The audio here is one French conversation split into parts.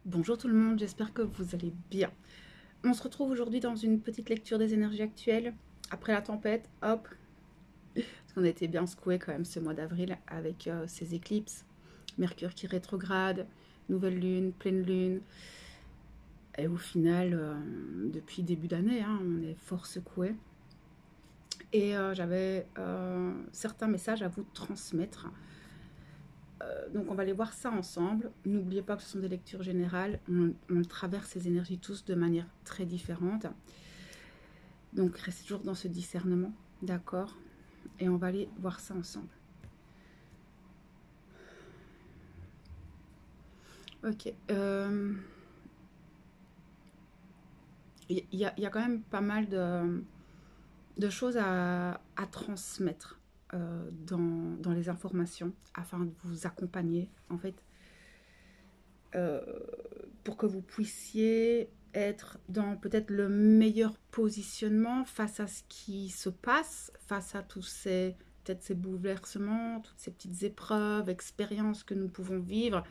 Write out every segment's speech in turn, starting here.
Bonjour tout le monde, j'espère que vous allez bien. On se retrouve aujourd'hui dans une petite lecture des énergies actuelles. Après la tempête, hop, parce qu'on a été bien secoué quand même ce mois d'avril avec ces éclipses. Mercure qui rétrograde, nouvelle lune, pleine lune. Et au final, depuis début d'année, on est fort secoué. Et j'avais certains messages à vous transmettre. Donc on va aller voir ça ensemble. N'oubliez pas que ce sont des lectures générales. On traverse ces énergies tous de manière très différente. Donc restez toujours dans ce discernement, d'accord? Et on va aller voir ça ensemble. Ok. Y a quand même pas mal de choses à transmettre dans les informations afin de vous accompagner, en fait, euh, pour que vous puissiez être dans peut-être le meilleur positionnement face à ce qui se passe, face à tous ces peut-être ces bouleversements, toutes ces petites épreuves, expériences que nous pouvons vivre,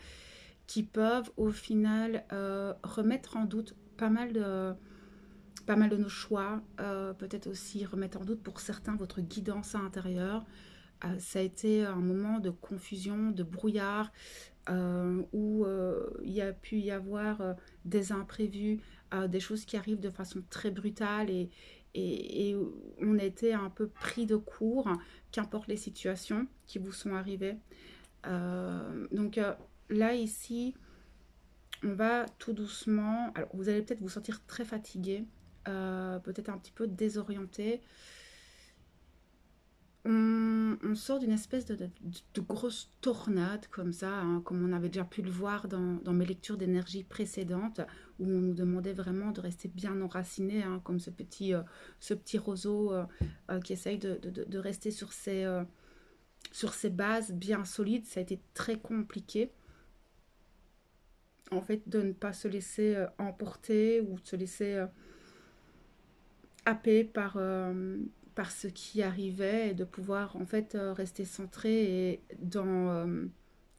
qui peuvent au final remettre en doute pas mal de nos choix, peut-être aussi remettre en doute pour certains votre guidance intérieure. Ça a été un moment de confusion, de brouillard, où il y a pu y avoir des imprévus, des choses qui arrivent de façon très brutale et on était un peu pris de court, qu'importe les situations qui vous sont arrivées. Donc là, ici, on va tout doucement. Alors, vous allez peut-être vous sentir très fatigué, peut-être un petit peu désorienté. On sort d'une espèce de grosse tornade comme ça, hein, comme on avait déjà pu le voir dans mes lectures d'énergie précédentes, où on nous demandait vraiment de rester bien enraciné, hein, comme ce petit roseau qui essaye de rester sur ses bases bien solides. Ça a été très compliqué, en fait, de ne pas se laisser emporter ou de se laisser happé par ce qui arrivait et de pouvoir en fait rester centré et dans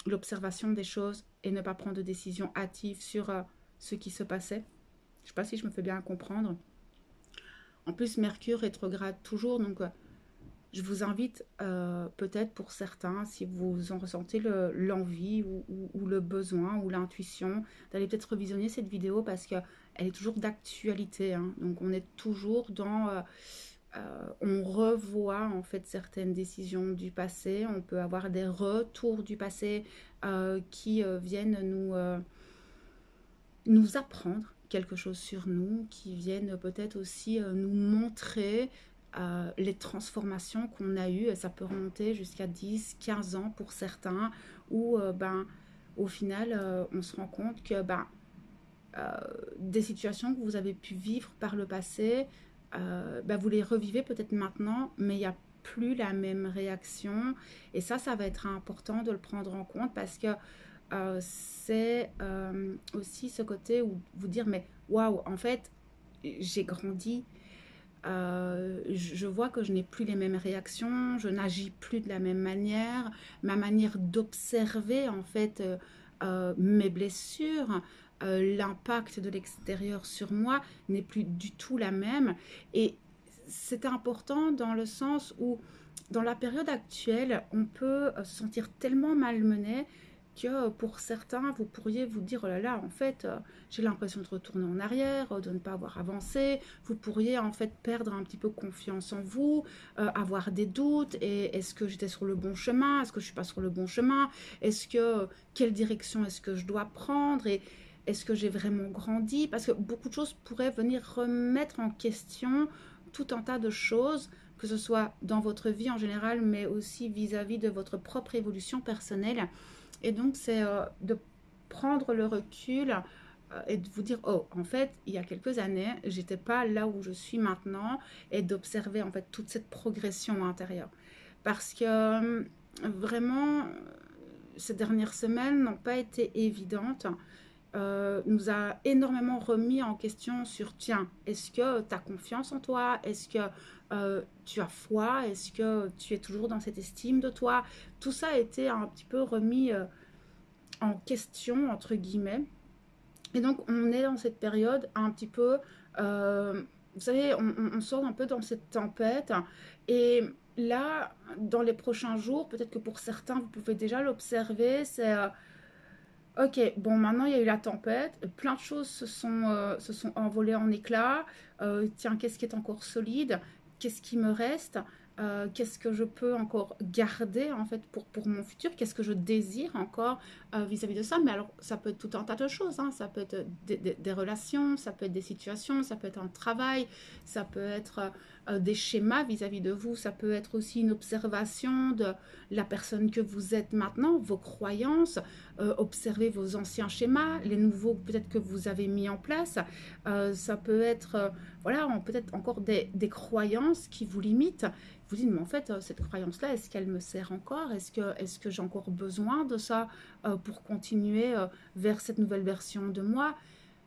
l'observation des choses et ne pas prendre de décision hâtive sur ce qui se passait. Je ne sais pas si je me fais bien comprendre. En plus, Mercure rétrograde toujours, donc je vous invite peut-être pour certains, si vous en ressentez l'envie ou le besoin ou l'intuition, d'aller peut-être revisionner cette vidéo parce qu'elle est toujours d'actualité, hein. Donc on est toujours dans on revoit en fait certaines décisions du passé, on peut avoir des retours du passé qui viennent nous apprendre quelque chose sur nous, qui viennent peut-être aussi nous montrer les transformations qu'on a eues. Ça peut remonter jusqu'à 10, 15 ans pour certains, où au final, on se rend compte que euh, des situations que vous avez pu vivre par le passé, vous les revivez peut-être maintenant, mais il n'y a plus la même réaction. Et ça va être important de le prendre en compte parce que c'est aussi ce côté où vous dire, mais waouh, en fait, j'ai grandi. Je vois que je n'ai plus les mêmes réactions, je n'agis plus de la même manière, ma manière d'observer en fait mes blessures, l'impact de l'extérieur sur moi n'est plus du tout la même. Et c'est important dans le sens où dans la période actuelle, on peut se sentir tellement malmené que pour certains, vous pourriez vous dire, oh là là, en fait, j'ai l'impression de retourner en arrière, de ne pas avoir avancé. Vous pourriez en fait perdre un petit peu confiance en vous, avoir des doutes. Et est-ce que j'étais sur le bon chemin? Est-ce que je suis pas sur le bon chemin? Est-ce que quelle direction est-ce que je dois prendre? Et est-ce que j'ai vraiment grandi? Parce que beaucoup de choses pourraient venir remettre en question tout un tas de choses, que ce soit dans votre vie en général, mais aussi vis-à-vis de votre propre évolution personnelle. Et donc, c'est de prendre le recul et de vous dire, oh, en fait, il y a quelques années, j'étais pas là où je suis maintenant, et d'observer en fait toute cette progression intérieure. Parce que vraiment, ces dernières semaines n'ont pas été évidentes. Nous a énormément remis en question sur, tiens, est-ce que tu as confiance en toi? Est-ce que tu as foi? Est-ce que tu es toujours dans cette estime de toi? Tout ça a été un petit peu remis en question, entre guillemets. Et donc, on est dans cette période un petit peu, vous savez, on sort un peu dans cette tempête. Et là, dans les prochains jours, peut-être que pour certains, vous pouvez déjà l'observer, c'est, ok, bon, maintenant il y a eu la tempête, plein de choses se sont envolées en éclats. Tiens, qu'est-ce qui est encore solide? Qu'est-ce qui me reste? Qu'est-ce que je peux encore garder en fait pour mon futur? Qu'est-ce que je désire encore vis-à-vis de ça? Mais alors, ça peut être tout un tas de choses, hein. Ça peut être des relations, ça peut être des situations, ça peut être un travail, ça peut être des schémas vis-à-vis de vous, ça peut être aussi une observation de la personne que vous êtes maintenant, vos croyances, observer vos anciens schémas, les nouveaux peut-être que vous avez mis en place. Ça peut être, voilà, peut-être encore des croyances qui vous limitent. Vous dites, mais en fait, cette croyance-là, est-ce qu'elle me sert encore? Est-ce que j'ai encore besoin de ça pour continuer vers cette nouvelle version de moi?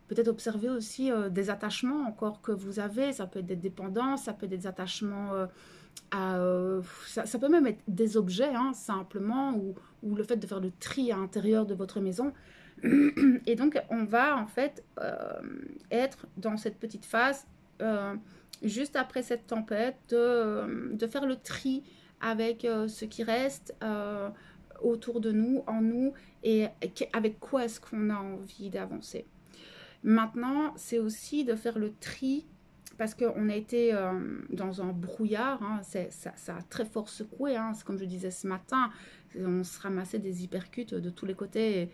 Peut-être observer aussi des attachements encore que vous avez. Ça peut être des dépendances, ça peut être des attachements ça peut même être des objets, hein, simplement, ou le fait de faire le tri à l'intérieur de votre maison. Et donc, on va en fait être dans cette petite phase, juste après cette tempête, de faire le tri avec ce qui reste autour de nous, en nous, et avec quoi est-ce qu'on a envie d'avancer. Maintenant, c'est aussi de faire le tri parce qu'on a été dans un brouillard, hein, ça a très fort secoué, hein, c'est comme je disais ce matin, on se ramassait des hypercutes de tous les côtés.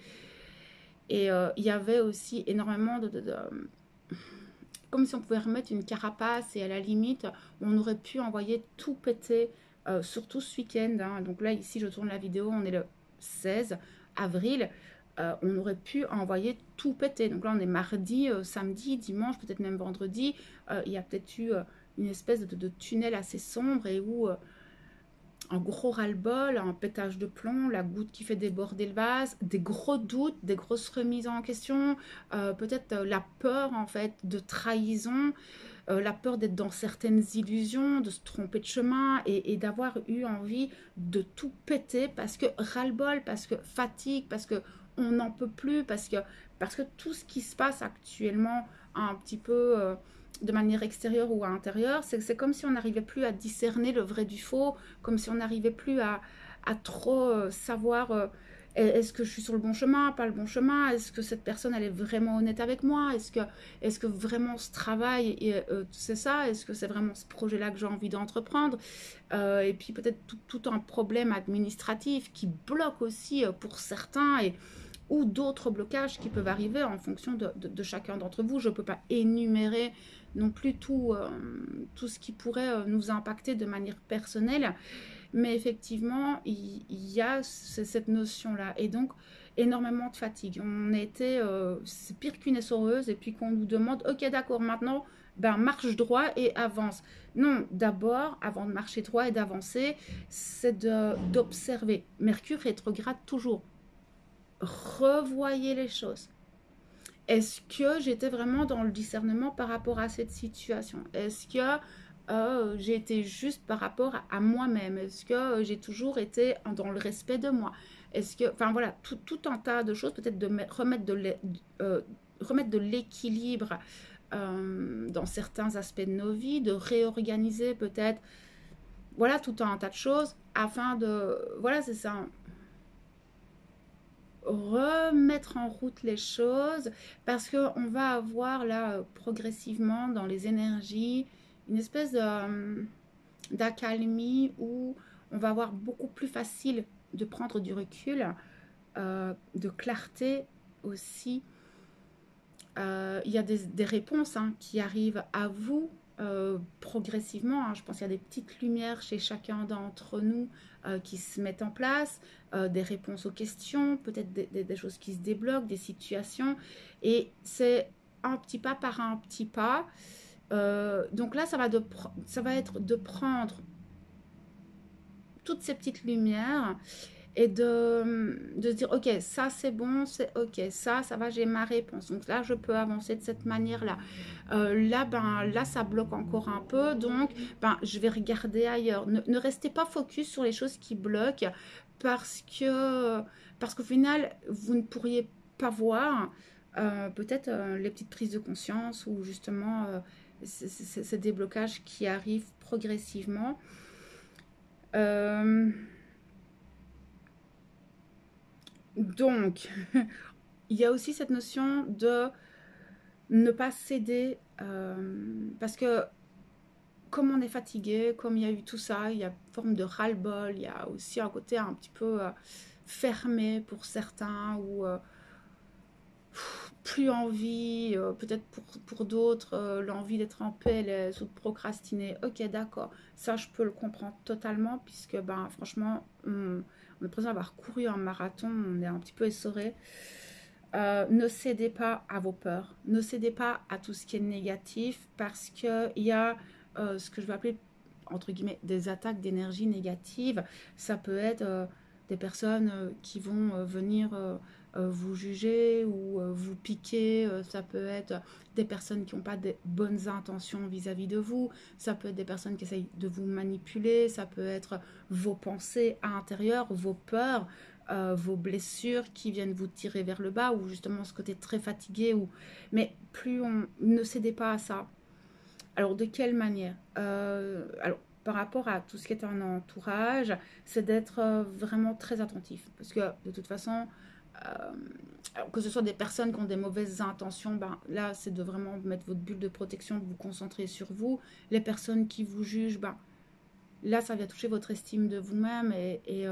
Et il y avait aussi énormément comme si on pouvait remettre une carapace et à la limite, on aurait pu envoyer tout péter, surtout ce week-end, hein. Donc là, ici, je tourne la vidéo, on est le 16 avril. On aurait pu envoyer tout péter. Donc là, on est mardi, samedi, dimanche, peut-être même vendredi. Il y a peut-être eu une espèce de tunnel assez sombre et où un gros ras-le-bol, un pétage de plomb, la goutte qui fait déborder le vase, des gros doutes, des grosses remises en question, peut-être la peur en fait de trahison, la peur d'être dans certaines illusions, de se tromper de chemin et d'avoir eu envie de tout péter parce que ras-le-bol, parce que fatigue, parce que on n'en peut plus, parce que tout ce qui se passe actuellement un petit peu de manière extérieure ou à l'intérieur, c'est comme si on n'arrivait plus à discerner le vrai du faux, comme si on n'arrivait plus à trop savoir est-ce que je suis sur le bon chemin, pas le bon chemin, est-ce que cette personne elle est vraiment honnête avec moi, est-ce que vraiment ce travail c'est ça, est-ce que c'est vraiment ce projet-là que j'ai envie d'entreprendre, et puis peut-être tout un problème administratif qui bloque aussi pour certains ou d'autres blocages qui peuvent arriver en fonction de chacun d'entre vous. Je ne peux pas énumérer non plus tout ce qui pourrait nous impacter de manière personnelle, mais effectivement, il y a cette notion-là. Et donc, énormément de fatigue. On a été, c'est pire qu'une essoreuse, et puis qu'on nous demande, ok, d'accord, maintenant, ben, marche droit et avance. Non, d'abord, avant de marcher droit et d'avancer, c'est d'observer. Mercure rétrograde toujours. Revoyez les choses. Est-ce que j'étais vraiment dans le discernement par rapport à cette situation? Est-ce que j'ai été juste par rapport à moi-même? Est-ce que j'ai toujours été dans le respect de moi? Est-ce que, enfin voilà, tout un tas de choses, peut-être de remettre de l'équilibre dans certains aspects de nos vies, de réorganiser peut-être, voilà, tout un tas de choses afin de, voilà, c'est ça, remettre en route les choses parce qu'on va avoir là progressivement dans les énergies une espèce d'accalmie où on va avoir beaucoup plus facile de prendre du recul, de clarté aussi. Il y a des réponses hein, qui arrivent à vous progressivement. Hein. Je pense qu'il y a des petites lumières chez chacun d'entre nous qui se mettent en place, des réponses aux questions, peut-être des choses qui se débloquent, des situations. Et c'est un petit pas par un petit pas. Donc là, ça va être de prendre toutes ces petites lumières et de se dire ok ça c'est bon, c'est ok, ça va, j'ai ma réponse, donc là je peux avancer de cette manière là. Là ça bloque encore un peu, donc je vais regarder ailleurs. Ne restez pas focus sur les choses qui bloquent parce qu'au final vous ne pourriez pas voir peut-être les petites prises de conscience ou justement ce déblocage qui arrive progressivement. Euh, donc, il y a aussi cette notion de ne pas céder parce que comme on est fatigué, comme il y a eu tout ça, il y a une forme de ras-le-bol, il y a aussi un côté un petit peu fermé pour certains ou plus envie, peut-être pour d'autres, l'envie d'être en PLS ou de procrastiner. Ok, d'accord, ça je peux le comprendre totalement puisque ben franchement, on est présent d'avoir couru un marathon, on est un petit peu essoré. Ne cédez pas à vos peurs, ne cédez pas à tout ce qui est négatif parce qu'il y a ce que je vais appeler entre guillemets des attaques d'énergie négative. Ça peut être des personnes qui vont venir vous juger ou vous piquer. Ça peut être des personnes qui n'ont pas de bonnes intentions vis-à-vis de vous. Ça peut être des personnes qui essayent de vous manipuler. Ça peut être vos pensées à l'intérieur, vos peurs, vos blessures qui viennent vous tirer vers le bas ou justement ce côté très fatigué. Mais plus on ne cédez pas à ça. Alors, de quelle manière alors, par rapport à tout ce qui est un entourage, c'est d'être vraiment très attentif. Parce que, de toute façon, que ce soit des personnes qui ont des mauvaises intentions, ben, là, c'est de vraiment mettre votre bulle de protection, de vous concentrer sur vous. Les personnes qui vous jugent, ben, là, ça vient toucher votre estime de vous-même. Et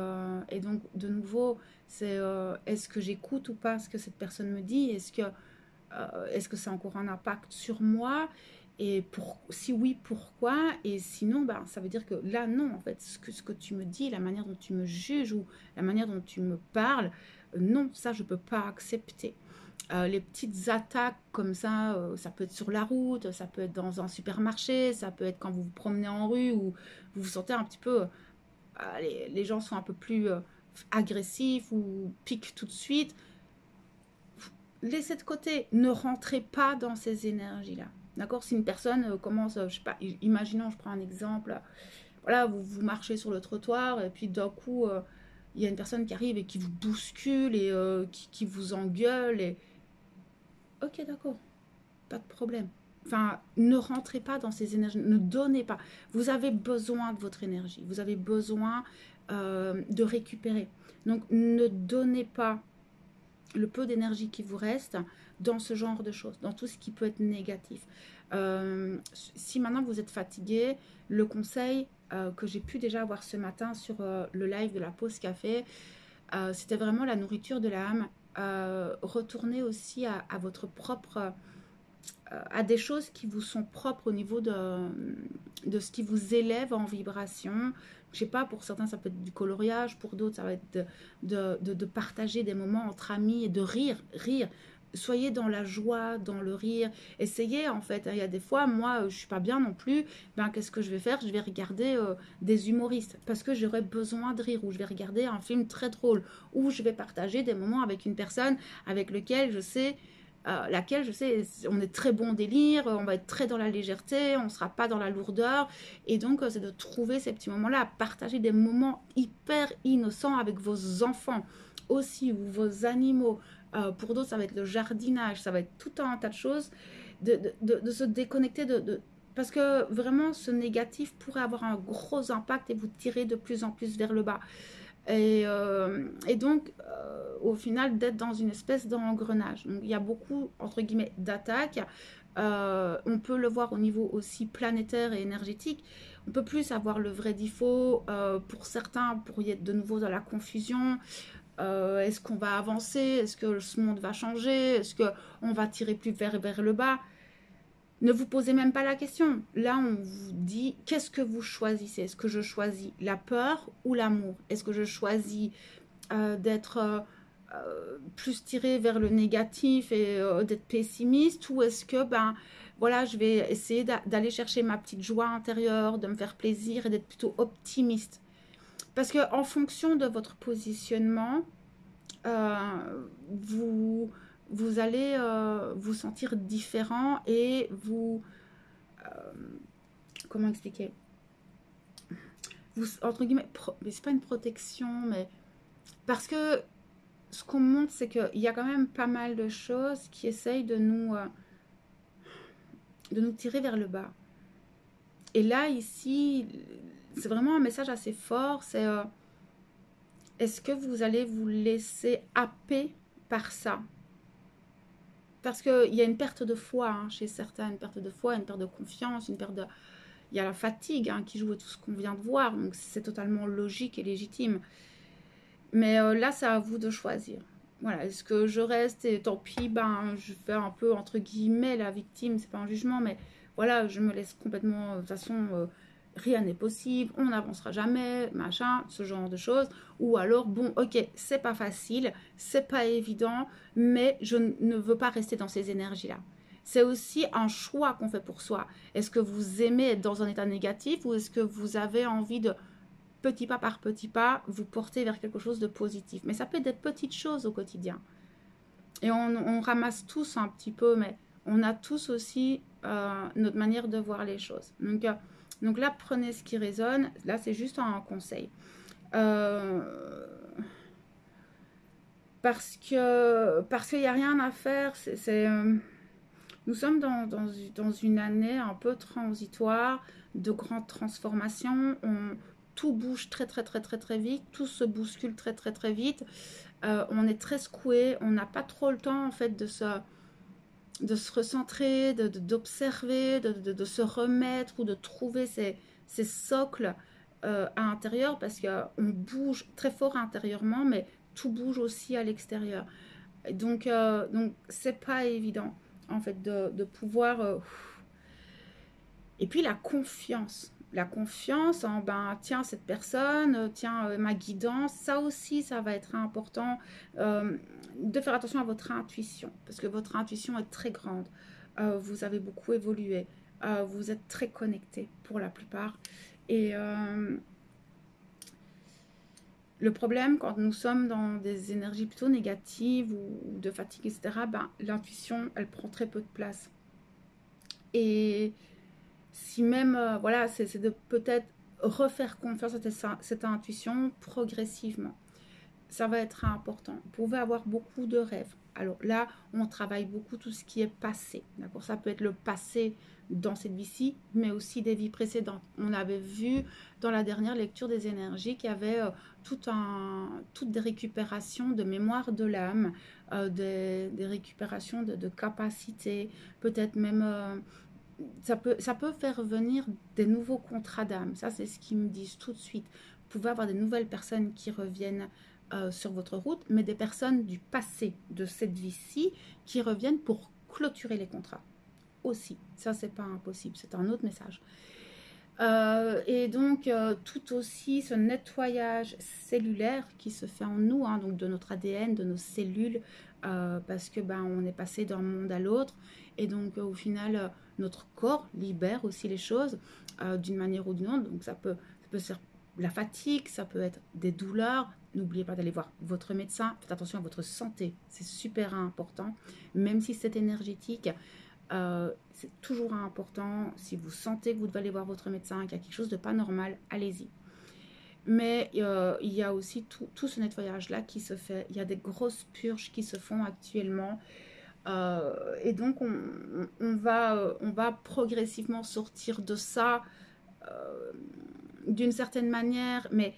donc, de nouveau, c'est est-ce que j'écoute ou pas ce que cette personne me dit? Est-ce que ça a encore un impact sur moi? Et si oui, pourquoi? Et sinon, ben, ça veut dire que là, non, en fait, ce que tu me dis, la manière dont tu me juges ou la manière dont tu me parles, non, ça, je ne peux pas accepter. Les petites attaques comme ça peut être sur la route, ça peut être dans un supermarché, ça peut être quand vous vous promenez en rue ou vous vous sentez un petit peu, les gens sont un peu plus agressifs ou piquent tout de suite. Laissez de côté, ne rentrez pas dans ces énergies-là. D'accord? Si une personne commence, je sais pas, imaginons, je prends un exemple, voilà, vous marchez sur le trottoir et puis d'un coup, il y a une personne qui arrive et qui vous bouscule et qui vous engueule. Ok, d'accord, pas de problème. Enfin, ne rentrez pas dans ces énergies, ne donnez pas. Vous avez besoin de votre énergie, vous avez besoin de récupérer. Donc, ne donnez pas le peu d'énergie qui vous reste dans ce genre de choses, dans tout ce qui peut être négatif. Si maintenant vous êtes fatigué, le conseil que j'ai pu déjà avoir ce matin sur le live de la pause café, c'était vraiment la nourriture de l'âme. Retournez aussi à votre propre à des choses qui vous sont propres au niveau de ce qui vous élève en vibration. Je sais pas, pour certains ça peut être du coloriage, pour d'autres ça va être de partager des moments entre amis et de rire. Soyez dans la joie, dans le rire. Essayez en fait. Il y a des fois, moi, je suis pas bien non plus. Ben, qu'est-ce que je vais faire? Je vais regarder des humoristes parce que j'aurais besoin de rire. Ou je vais regarder un film très drôle. Ou je vais partager des moments avec une personne avec laquelle je sais laquelle je sais, on est très bon délire, on va être très dans la légèreté, on ne sera pas dans la lourdeur. Et donc, c'est de trouver ces petits moments-là, partager des moments hyper innocents avec vos enfants aussi, ou vos animaux. Pour d'autres, ça va être le jardinage, ça va être tout un tas de choses, de se déconnecter parce que vraiment, ce négatif pourrait avoir un gros impact et vous tirer de plus en plus vers le bas. Et donc, au final, d'être dans une espèce d'engrenage. Donc, il y a beaucoup, entre guillemets, d'attaques. On peut le voir au niveau aussi planétaire et énergétique. On peut plus avoir le vrai du faux. Pour certains, pour y être de nouveau dans la confusion. Est-ce qu'on va avancer? Est-ce que ce monde va changer? Est-ce qu'on va tirer plus vers le bas? Ne vous posez même pas la question. Là, on vous dit, qu'est-ce que vous choisissez? Est-ce que je choisis la peur ou l'amour? Est-ce que je choisis d'être plus tiré vers le négatif et d'être pessimiste? Ou est-ce que, ben, voilà, je vais essayer d'aller chercher ma petite joie intérieure, de me faire plaisir et d'être plutôt optimiste? Parce que en fonction de votre positionnement, euh, vous, vous allez vous sentir différent et vous comment expliquer, vous, entre guillemets, mais c'est pas une protection, mais parce que ce qu'on montre, c'est qu'il y a quand même pas mal de choses qui essayent de nous tirer vers le bas. Et là, ici, c'est vraiment un message assez fort, c'est est-ce que vous allez vous laisser happer par ça? Parce qu'il y a une perte de foi hein, chez certains, une perte de foi, une perte de confiance, une perte de... Il y a la fatigue hein, qui joue à tout ce qu'on vient de voir, donc c'est totalement logique et légitime. Mais là, c'est à vous de choisir. Voilà, est-ce que je reste et tant pis, ben, je fais un peu, entre guillemets, la victime, c'est pas un jugement, mais voilà, je me laisse complètement, de toute façon, rien n'est possible, on n'avancera jamais, machin, ce genre de choses. Ou alors, bon, ok, c'est pas facile, c'est pas évident, mais je ne veux pas rester dans ces énergies-là. C'est aussi un choix qu'on fait pour soi. Est-ce que vous aimez être dans un état négatif ou est-ce que vous avez envie de petit pas par petit pas, vous porter vers quelque chose de positif. Mais ça peut être des petites choses au quotidien. Et on ramasse tous un petit peu, mais on a tous aussi notre manière de voir les choses. Donc là, prenez ce qui résonne. Là, c'est juste un conseil. Parce qu'il n'y a rien à faire. Nous sommes dans une année un peu transitoire, de grandes transformations. Tout bouge très très très très très vite, tout se bouscule très très très vite. On est très secoué, on n'a pas trop le temps en fait de se recentrer, d'observer, de se remettre ou de trouver ces socles à l'intérieur parce qu'on bouge très fort intérieurement, mais tout bouge aussi à l'extérieur. Donc c'est pas évident en fait de pouvoir et puis la confiance en ben tiens cette personne, tiens ma guidance, ça aussi ça va être important de faire attention à votre intuition parce que votre intuition est très grande, vous avez beaucoup évolué, vous êtes très connecté pour la plupart et le problème quand nous sommes dans des énergies plutôt négatives ou de fatigue etc, ben l'intuition elle prend très peu de place et si même, voilà, c'est de peut-être refaire confiance à cette intuition progressivement. Ça va être important. Vous pouvez avoir beaucoup de rêves. Alors là, on travaille beaucoup tout ce qui est passé. D'accord, ça peut être le passé dans cette vie-ci, mais aussi des vies précédentes. On avait vu dans la dernière lecture des énergies qu'il y avait toutes des récupérations de mémoire de l'âme, des récupérations de capacités, peut-être même ça peut faire venir des nouveaux contrats d'âme. Ça, c'est ce qu'ils me disent tout de suite. Vous pouvez avoir des nouvelles personnes qui reviennent sur votre route, mais des personnes du passé de cette vie-ci qui reviennent pour clôturer les contrats aussi. Ça, c'est pas impossible. C'est un autre message. Et donc, tout aussi ce nettoyage cellulaire qui se fait en nous, hein, donc de notre ADN, de nos cellules, parce que ben, on est passé d'un monde à l'autre. Et donc, au final, notre corps libère aussi les choses d'une manière ou d'une autre. Donc, ça peut ser la fatigue, ça peut être des douleurs. N'oubliez pas d'aller voir votre médecin. Faites attention à votre santé. C'est super important. Même si c'est énergétique, c'est toujours important. Si vous sentez que vous devez aller voir votre médecin, qu'il y a quelque chose de pas normal, allez-y. Mais il y a aussi tout ce nettoyage-là qui se fait. Il y a des grosses purges qui se font actuellement. Et donc, on va progressivement sortir de ça d'une certaine manière. Mais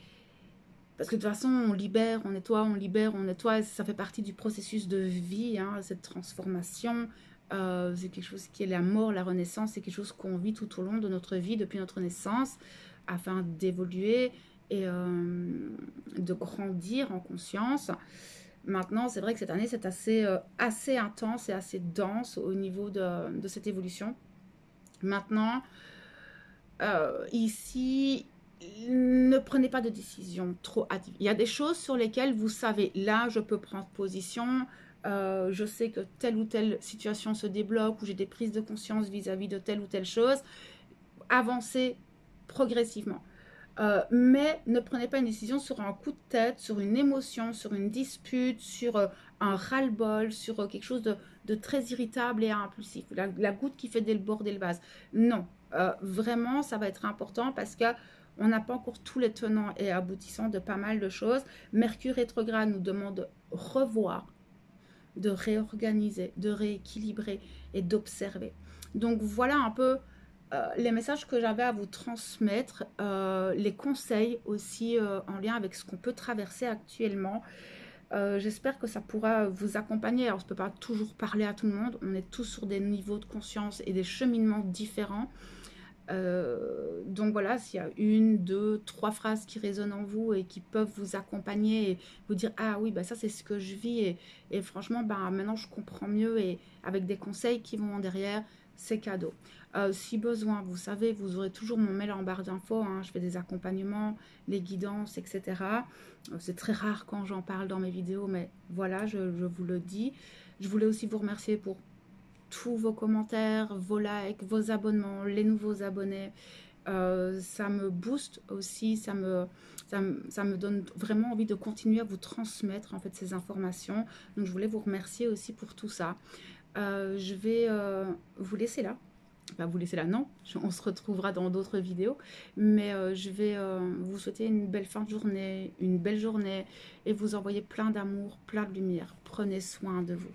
parce que de toute façon, on libère, on nettoie, on libère, on nettoie. Ça fait partie du processus de vie, hein, cette transformation. C'est quelque chose qui est la mort, la renaissance. C'est quelque chose qu'on vit tout au long de notre vie, depuis notre naissance, afin d'évoluer et de grandir en conscience. Maintenant, c'est vrai que cette année, c'est assez intense et assez dense au niveau de cette évolution. Maintenant, ici, ne prenez pas de décision trop hâtive. Il y a des choses sur lesquelles vous savez, là, je peux prendre position. Je sais que telle ou telle situation se débloque ou j'ai des prises de conscience vis-à-vis de telle ou telle chose. Avancez progressivement. Mais ne prenez pas une décision sur un coup de tête, sur une émotion, sur une dispute, sur un ras-le-bol, sur quelque chose de très irritable et impulsif. La goutte qui fait déborder le vase. Non, vraiment, ça va être important parce que On n'a pas encore tous les tenants et aboutissants de pas mal de choses. Mercure rétrograde nous demande de revoir, de réorganiser, de rééquilibrer et d'observer. Donc voilà un peu les messages que j'avais à vous transmettre, les conseils aussi en lien avec ce qu'on peut traverser actuellement. J'espère que ça pourra vous accompagner. Alors, je ne peux pas toujours parler à tout le monde. On est tous sur des niveaux de conscience et des cheminements différents. Donc voilà, s'il y a une, deux, trois phrases qui résonnent en vous et qui peuvent vous accompagner et vous dire ah oui, bah ça c'est ce que je vis et franchement bah maintenant je comprends mieux et avec des conseils qui vont derrière, c'est cadeau. Si besoin, vous savez, vous aurez toujours mon mail en barre d'infos, hein, je fais des accompagnements, les guidances, etc. C'est très rare quand j'en parle dans mes vidéos, mais voilà, je vous le dis. Je voulais aussi vous remercier pour tous vos commentaires, vos likes, vos abonnements, les nouveaux abonnés. Ça me booste aussi, ça me donne vraiment envie de continuer à vous transmettre en fait ces informations. Donc je voulais vous remercier aussi pour tout ça. Je vais vous laisser là. Enfin, vous laisser là, non. On se retrouvera dans d'autres vidéos. Mais je vais vous souhaiter une belle fin de journée, une belle journée et vous envoyer plein d'amour, plein de lumière. Prenez soin de vous.